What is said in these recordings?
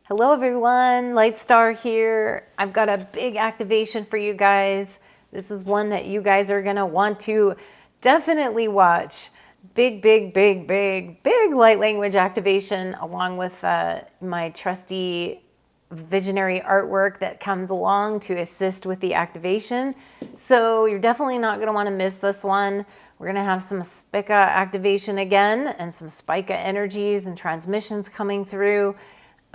Hello everyone, Lightstar here. I've got a big activation for you guys. This is one that you guys are gonna want to definitely watch. Big light language activation along with my trusty visionary artwork that comes along to assist with the activation. So you're definitely not gonna wanna miss this one. We're gonna have some Spica activation again and some Spica energies and transmissions coming through.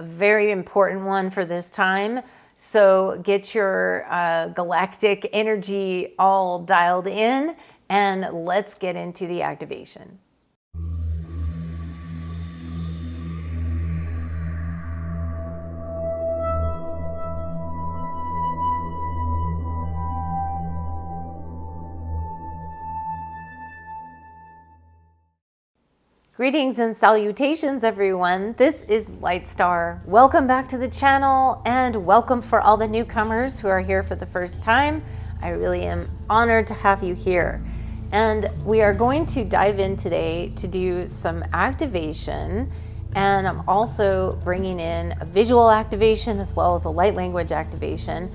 A very important one for this time. So get your galactic energy all dialed in and let's get into the activation. Greetings and salutations, everyone. This is Lightstar. Welcome back to the channel and welcome for all the newcomers who are here for the first time. I really am honored to have you here. And we are going to dive in today to do some activation. And I'm also bringing in a visual activation as well as a light language activation,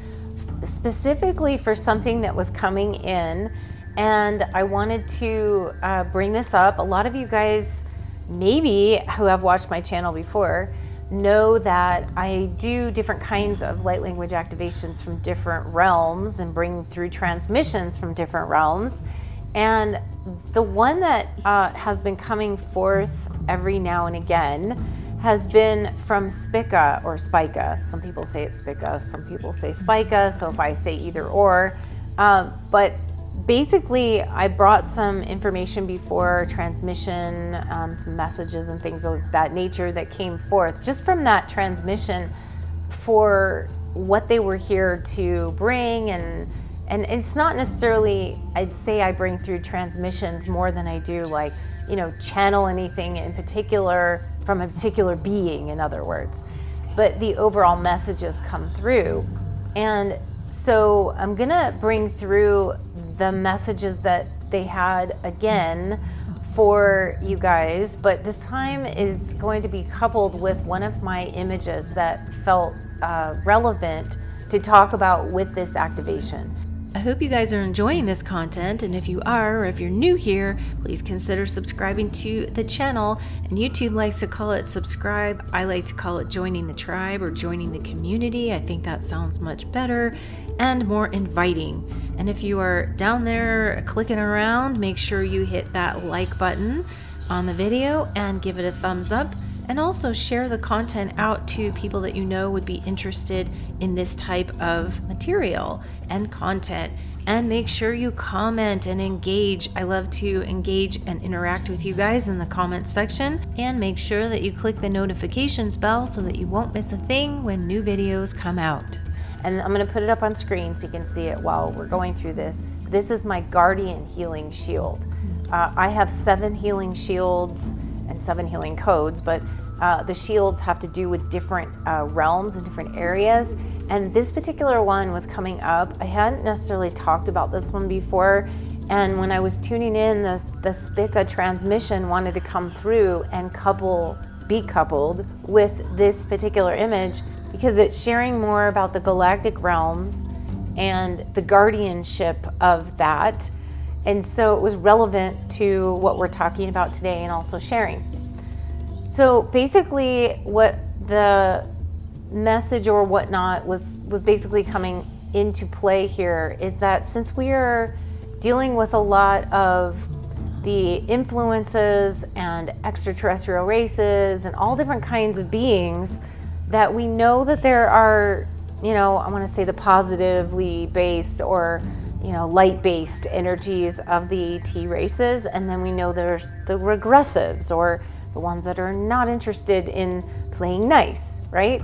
specifically for something that was coming in. And I wanted to bring this up. A lot of you guys maybe who have watched my channel before know that I do different kinds of light language activations from different realms and bring through transmissions from different realms. And the one that has been coming forth every now and again has been from Spica or Spica. Some people say it's Spica, some people say Spica, so if I say either or. But basically, I brought some information before, transmission, some messages and things of that nature that came forth just from that transmission for what they were here to bring. And it's not necessarily, I'd say I bring through transmissions more than I do like, channel anything in particular from a particular being, in other words. But the overall messages come through. And so I'm gonna bring through the messages that they had again for you guys, but this time is going to be coupled with one of my images that felt relevant to talk about with this activation. I hope you guys are enjoying this content, and if you are, or if you're new here, please consider subscribing to the channel. And YouTube likes to call it subscribe. I like to call it joining the tribe or joining the community. I think that sounds much better and more inviting. And if you are down there clicking around, make sure you hit that like button on the video and give it a thumbs up. And also share the content out to people that you know would be interested in this type of material and content. And make sure you comment and engage. I love to engage and interact with you guys in the comments section. And make sure that you click the notifications bell so that you won't miss a thing when new videos come out. And I'm going to put it up on screen so you can see it while we're going through this. This is my Guardian Healing Shield. I have 7 healing shields and 7 healing codes, but the shields have to do with different realms and different areas. And this particular one was coming up. I hadn't necessarily talked about this one before. And when I was tuning in, the Spica transmission wanted to come through and be coupled with this particular image because it's sharing more about the galactic realms and the guardianship of that. And so it was relevant to what we're talking about today and also sharing. So basically what the message or whatnot was basically coming into play here is that since we are dealing with a lot of the influences and extraterrestrial races and all different kinds of beings, that we know that there are, I want to say the positively based or light-based energies of the ET races, and then we know there's the regressives or the ones that are not interested in playing nice, right?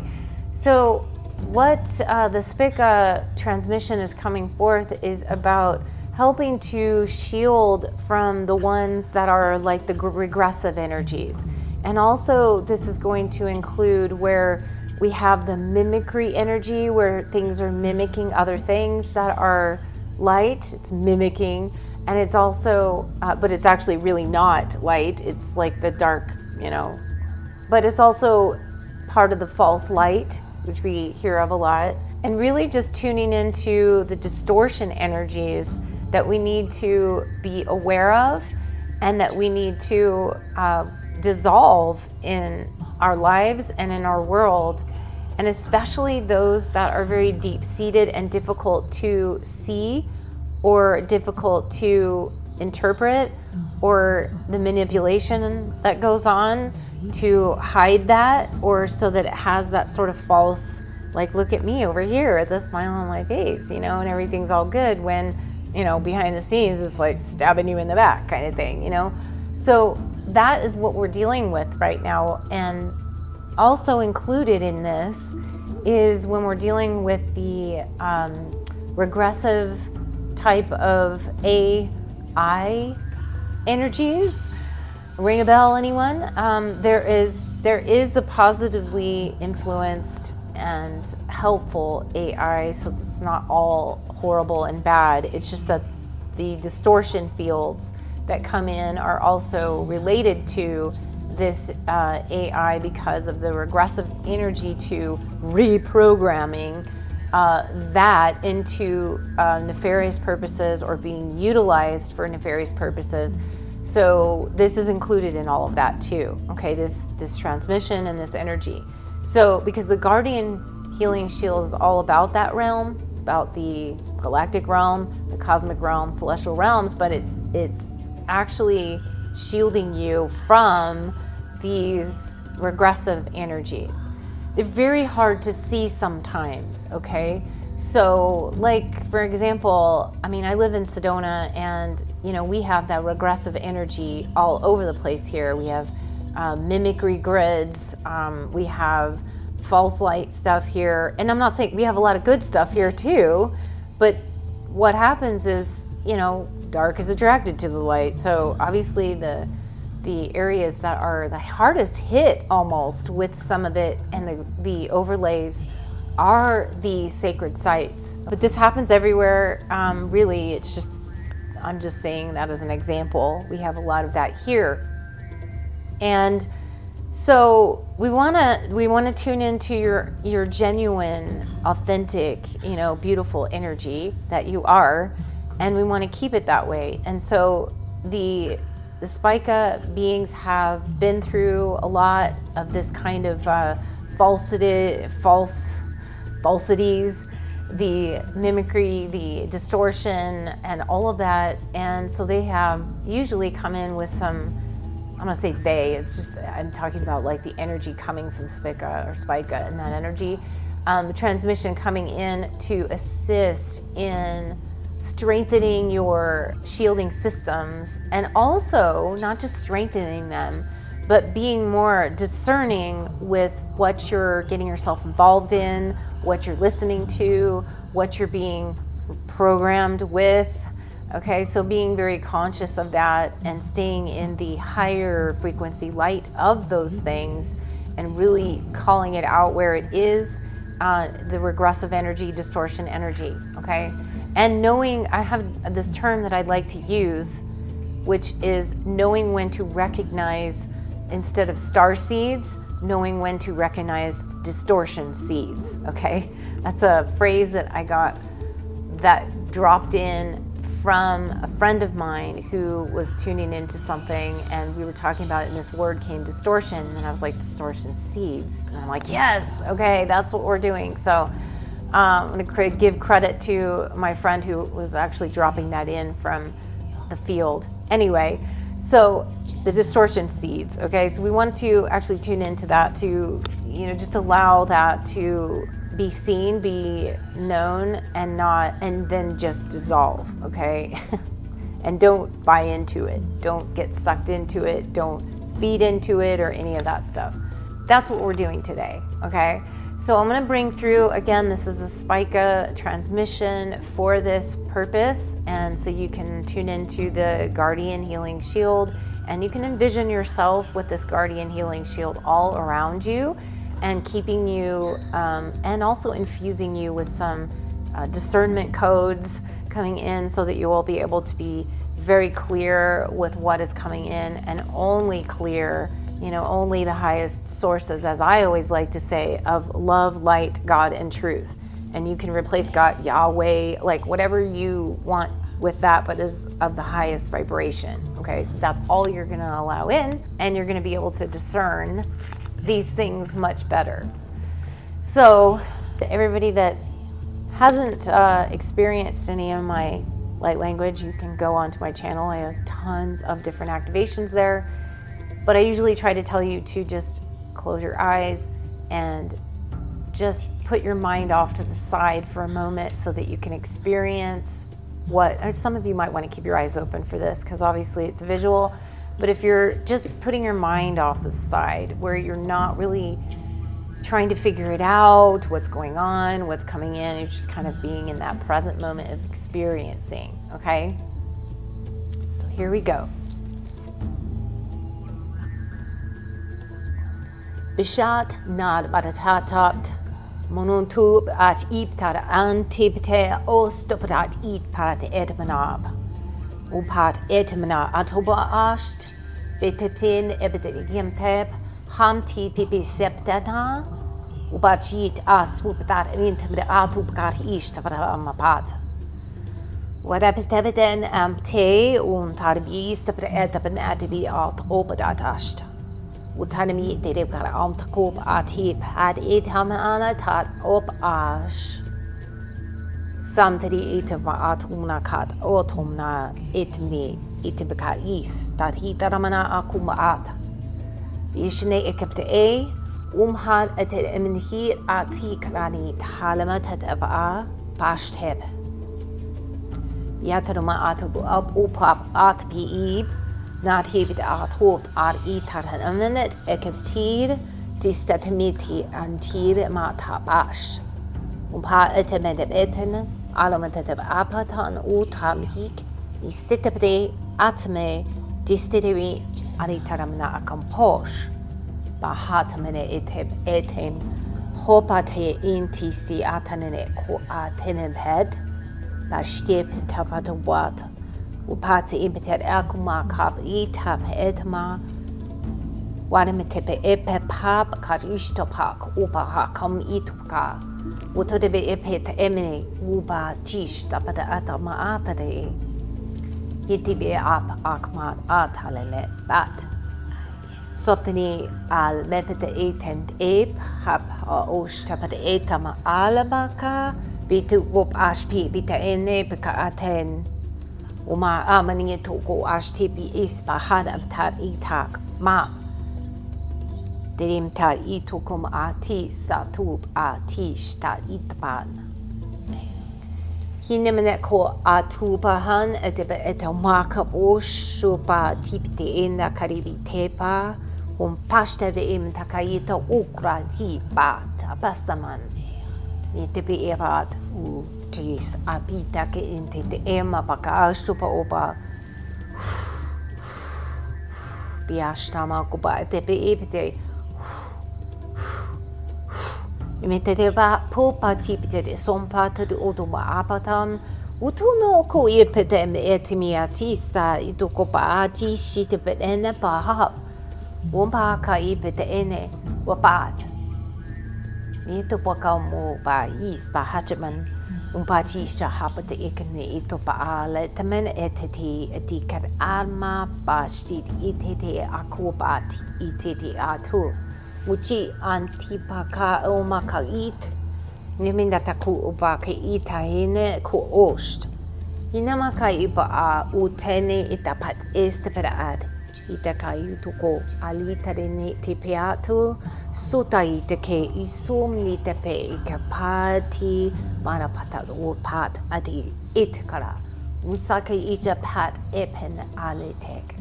So what the Spica transmission is coming forth is about helping to shield from the ones that are like the regressive energies. And also this is going to include where we have the mimicry energy, where things are mimicking other things that are light. It's mimicking, and it's also, but it's actually really not light. It's like the dark, but it's also part of the false light, which we hear of a lot, and really just tuning into the distortion energies that we need to be aware of and that we need to dissolve in our lives and in our world, and especially those that are very deep-seated and difficult to see or difficult to interpret, or the manipulation that goes on to hide that, or so that it has that sort of false, like, look at me over here, the smile on my face, you know, and everything's all good, when, you know, behind the scenes it's like stabbing you in the back kind of thing, you know. So that is what we're dealing with right now. And also included in this is when we're dealing with the regressive type of AI energies. Ring a bell, anyone? There is the positively influenced and helpful AI, so it's not all horrible and bad. It's just that the distortion fields that come in are also related to this AI because of the regressive energy to reprogramming that into nefarious purposes or being utilized for nefarious purposes. So this is included in all of that too, okay, this transmission and this energy. So because the Guardian Healing Shield is all about that realm, it's about the galactic realm, the cosmic realm, celestial realms, but it's actually shielding you from these regressive energies. They're very hard to see sometimes, okay? So, like, for example, I mean, I live in Sedona, and, you know, we have that regressive energy all over the place here. We have mimicry grids, we have false light stuff here, and I'm not saying we have a lot of good stuff here too, but what happens is, you know, dark is attracted to the light. So obviously the areas that are the hardest hit almost with some of it and the overlays are the sacred sites. But this happens everywhere. Really, it's just, I'm just saying that as an example. We have a lot of that here. And so we want to tune into your genuine, authentic, you know, beautiful energy that you are, and we want to keep it that way. And so the Spica beings have been through a lot of this kind of falsities, the mimicry, the distortion, and all of that. And so they have usually come in with some, I'm gonna say they, it's just, I'm talking about like the energy coming from Spica and that energy, the transmission coming in to assist in strengthening your shielding systems, and also not just strengthening them, but being more discerning with what you're getting yourself involved in, what you're listening to, what you're being programmed with. Okay, so being very conscious of that and staying in the higher frequency light of those things and really calling it out where it is, the regressive energy, distortion energy, okay? And knowing, I have this term that I'd like to use, which is knowing when to recognize, instead of star seeds, knowing when to recognize distortion seeds, okay? That's a phrase that I got that dropped in from a friend of mine who was tuning into something, and we were talking about it, and this word came, distortion, and I was like, distortion seeds. And I'm like, yes, okay, that's what we're doing. So I'm gonna give credit to my friend who was actually dropping that in from the field. Anyway, so the distortion seeds, okay? So we want to actually tune into that to, you know, just allow that to be seen, be known, and not, and then just dissolve, okay? And don't buy into it. Don't get sucked into it. Don't feed into it or any of that stuff. That's what we're doing today, okay? So I'm gonna bring through, again, this is a Spica transmission for this purpose, and so you can tune into the Guardian Healing Shield, and you can envision yourself with this Guardian Healing Shield all around you, and keeping you, and also infusing you with some discernment codes coming in so that you will be able to be very clear with what is coming in, and only clear only the highest sources, as I always like to say, of love, light, God, and truth. And you can replace God, Yahweh, like whatever you want with that, but is of the highest vibration. Okay, so that's all you're going to allow in, and you're going to be able to discern these things much better. So everybody that hasn't experienced any of my light language, you can go onto my channel. I have tons of different activations there, but I usually try to tell you to just close your eyes and just put your mind off to the side for a moment so that you can experience some of you might want to keep your eyes open for this because obviously it's visual, but if you're just putting your mind off the side where you're not really trying to figure it out, what's going on, what's coming in, you're just kind of being in that present moment of experiencing, okay? So here we go. Bishat nad batatat monuntub at iptar antipte ostoprat eat parat etmanab. Upat etmana atoba asht beteptin ebedegimteb hamti pipi septana ubachit aswupat intimid atubkar ishtavamapat. Wadapetebeden amte untarbis the etaben ativi at obadatast. Utanami dedekar amtakob atip ad etamana tat op ash. Samtari etama atuna kat otumna etmni etibakar is that hitaramana akuma at. Vishne ekapte umhad et eminhir ati krani halamatat aba pashteb. Yataruma atubu up upap at pi. Not hebit at hot ar itar a minute ekaptir distatamiti antir matabash. Umpa etemedeb eten alamatab apatan utamhik isitapde atme distiri aritaramna akamposh. Bahatamene etem hopate inti si atanene ko atenem head. Bastep tapatawat. Upati impeter akuma kap itap etma wanametepe epe pap karishtopak upa kam ituka utodebe epet emene uba chish tapata atama atade yitibe ap akmat atalele bat softeni al mepete etent ep hap osh tapata etama alabaka bitu wop ashpi bita ene beka aten Uma amani toko ashtipi is bahad avtar itak ma. Derim tar itukum ati satub ati shtar itban. Hinemene ko atubahan edebe etomaka oshupa tipte enda karibi tepa. Pashta de im takaita ukra tipa tabasaman. Nitebi evad u. Tis abita ke inte te ema baka astupa oba biashtama kuba te pe epite imite te ba popa tipite de sompata de odoma apatan utuno ko epite me etimia tisa itukopa ati shite bedene pa wompa ka epite ene wapat ito pa ka mo ba is ba hachaman Umpati shahapate ikne ito paale tamen eteti etikar alma bashti itete akubati itete atu uchi antipaka omaka it nimindataku ubake itahine ku ost inamaka iba a utene itapat esteperaad itaka yutuko alitarene tipeatu Suta itake isum nitepe ikapati marapata upat adi itkara usake ija pat epen aletek.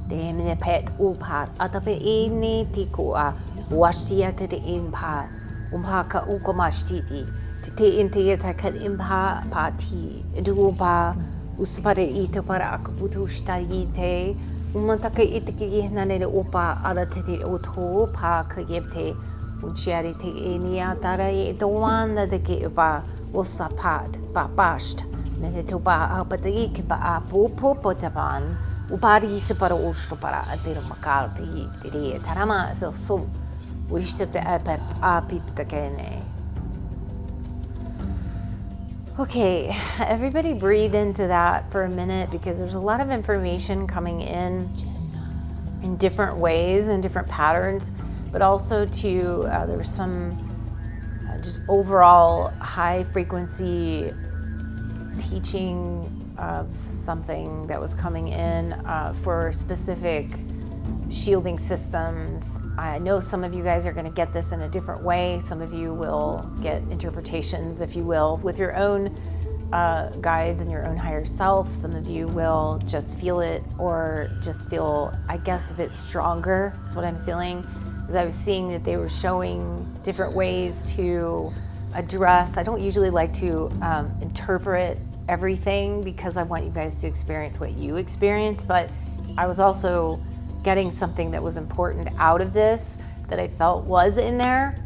Demne pet upat atape ini tikua washtia te impa umpaka ukomashtiti tite inteyetakat impa pati duba uspare itapara akubutushta ite Umantake itiki nanere upa aratiti utu pa kayepte uchiariti inia tarai doanda de kiba usapat pa basht menetuba apatik ba apu potaban Upari para usto para ter uma carta e teria tarama so som wish te apip takene. Okay, everybody breathe into that for a minute, because there's a lot of information coming in different ways and different patterns, but also to there's some just overall high frequency teaching of something that was coming in for specific shielding systems. I know some of you guys are going to get this in a different way. Some of you will get interpretations, if you will, with your own guides and your own higher self. Some of you will just feel it, or just feel, I guess, a bit stronger is what I'm feeling. Because I was seeing that they were showing different ways to address. I don't usually like to interpret everything, because I want you guys to experience what you experience, but I was also getting something that was important out of this that I felt was in there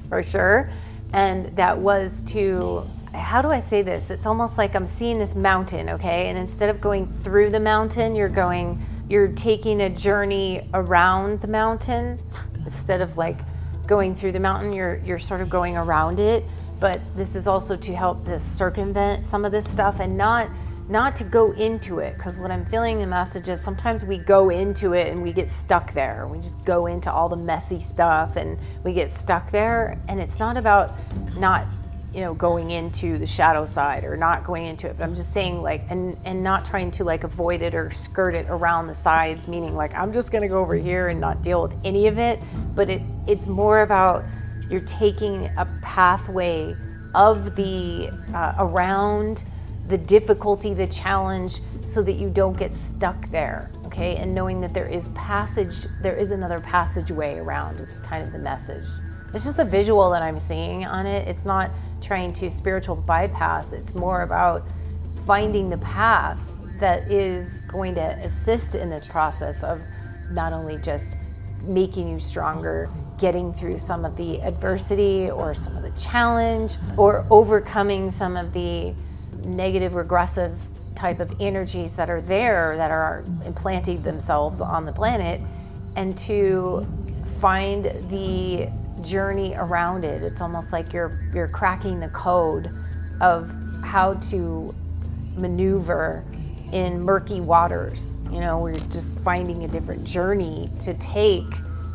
for sure. And that was to, how do I say this? It's almost like I'm seeing this mountain, okay? And instead of going through the mountain, you're taking a journey around the mountain. Instead of like going through the mountain, you're sort of going around it. But this is also to help this circumvent some of this stuff, and not to go into it, because what I'm feeling the message is sometimes we go into it and we get stuck there. We just go into all the messy stuff and we get stuck there, and it's not about not, going into the shadow side or not going into it, but I'm just saying like, and not trying to like avoid it or skirt it around the sides, meaning like I'm just gonna go over here and not deal with any of it. But it's more about you're taking a pathway of the around the difficulty, the challenge, so that you don't get stuck there, okay? And knowing that there is another passageway around is kind of the message. It's just the visual that I'm seeing on it. It's not trying to spiritual bypass. It's more about finding the path that is going to assist in this process of not only just making you stronger, getting through some of the adversity or some of the challenge, or overcoming some of the negative regressive type of energies that are there, that are implanting themselves on the planet, and to find the journey around it. It's almost like you're cracking the code of how to maneuver in murky waters. We're just finding a different journey to take.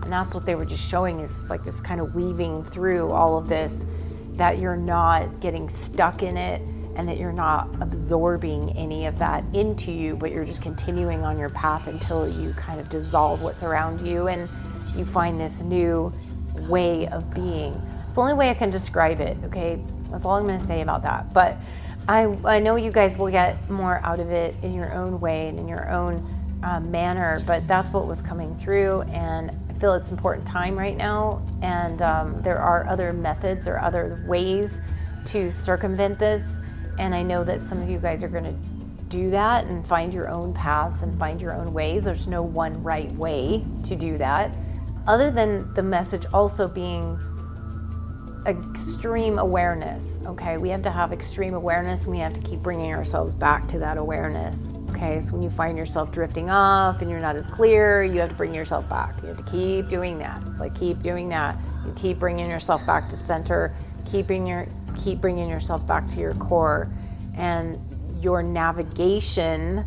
And that's what they were just showing, is like this kind of weaving through all of this, that you're not getting stuck in it, and that you're not absorbing any of that into you, but you're just continuing on your path until you kind of dissolve what's around you and you find this new way of being. It's the only way I can describe it, okay? That's all I'm gonna say about that. But I know you guys will get more out of it in your own way and in your own manner, but that's what was coming through, and I feel it's an important time right now, and there are other methods or other ways to circumvent this, and I know that some of you guys are going to do that and find your own paths and find your own ways. There's no one right way to do that, other than the message also being extreme awareness, okay? We have to have extreme awareness, and we have to keep bringing ourselves back to that awareness, okay? So when you find yourself drifting off and you're not as clear, you have to bring yourself back. You have to keep doing that. It's like keep doing that. You keep bringing yourself back to center, keep bringing yourself back to your core, and your navigation,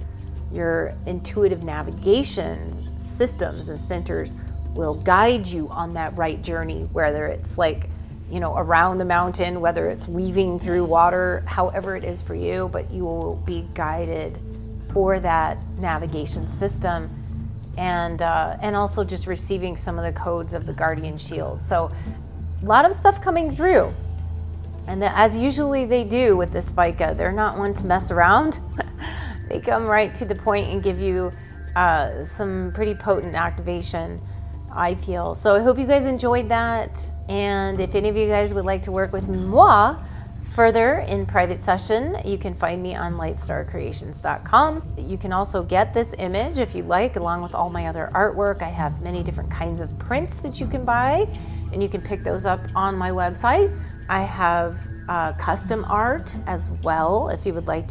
your intuitive navigation systems and centers will guide you on that right journey, whether it's like, around the mountain, whether it's weaving through water, however it is for you, but you will be guided for that navigation system, and also just receiving some of the codes of the guardian shields. So a lot of stuff coming through, and as usually they do with the Spica, they're not one to mess around. They come right to the point and give you some pretty potent activation, I feel. So I hope you guys enjoyed that. And if any of you guys would like to work with moi further in private session, you can find me on lightstarcreations.com. You can also get this image if you like, along with all my other artwork. I have many different kinds of prints that you can buy, and you can pick those up on my website. I have custom art as well, if you would like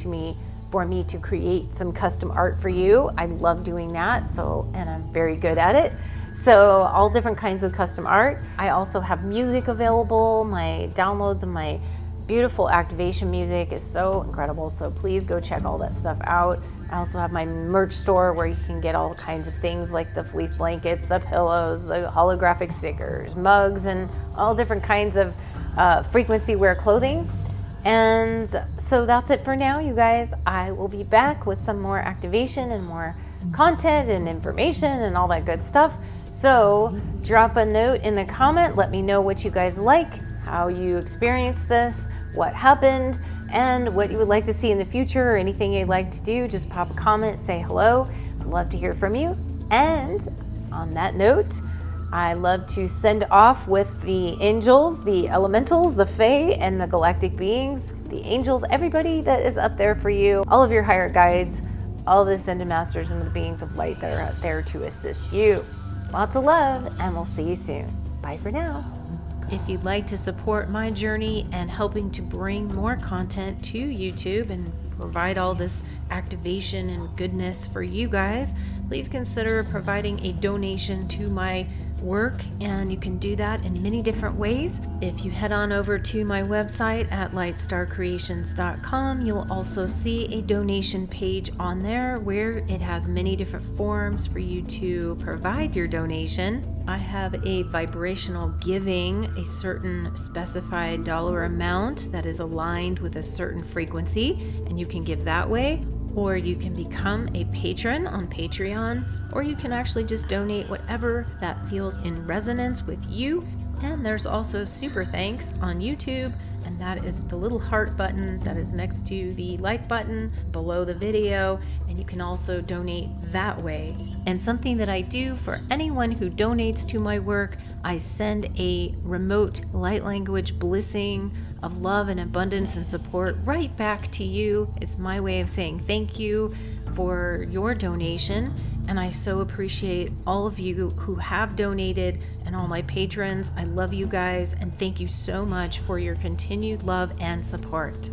for me to create some custom art for you. I love doing that, and I'm very good at it. So all different kinds of custom art. I also have music available. My downloads of my beautiful activation music is so incredible, so please go check all that stuff out. I also have my merch store where you can get all kinds of things like the fleece blankets, the pillows, the holographic stickers, mugs, and all different kinds of frequency wear clothing. And so that's it for now, you guys. I will be back with some more activation and more content and information and all that good stuff. So drop a note in the comment. Let me know what you guys like, how you experienced this, what happened, and what you would like to see in the future, or anything you'd like to do. Just pop a comment, say hello. I'd love to hear from you. And on that note, I love to send off with the angels, the elementals, the fae, and the galactic beings, the angels, everybody that is up there for you, all of your higher guides, all the ascended masters and the beings of light that are out there to assist you. Lots of love, and we'll see you soon. Bye for now. If you'd like to support my journey and helping to bring more content to YouTube and provide all this activation and goodness for you guys, please consider providing a donation to my work, and you can do that in many different ways. If you head on over to my website at lightstarcreations.com, you'll also see a donation page on there where it has many different forms for you to provide your donation. I have a vibrational giving, a certain specified dollar amount that is aligned with a certain frequency, and you can give that way, or you can become a patron on Patreon, or you can actually just donate whatever that feels in resonance with you. And there's also super thanks on YouTube, and that is the little heart button that is next to the like button below the video, and you can also donate that way. And something that I do for anyone who donates to my work, I send a remote light language blessing of love and abundance and support right back to you. It's my way of saying thank you for your donation, and I so appreciate all of you who have donated and all my patrons. I love you guys, and thank you so much for your continued love and support.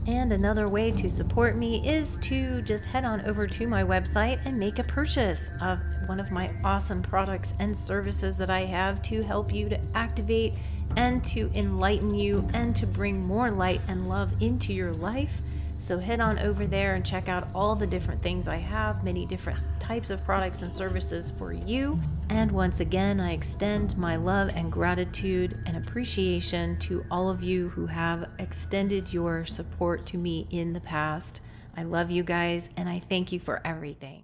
And another way to support me is to just head on over to my website and make a purchase of one of my awesome products and services that I have to help you to activate and to enlighten you and to bring more light and love into your life. So head on over there and check out all the different things I have, many different types of products and services for you. And once again, I extend my love and gratitude and appreciation to all of you who have extended your support to me in the past. I love you guys, and I thank you for everything.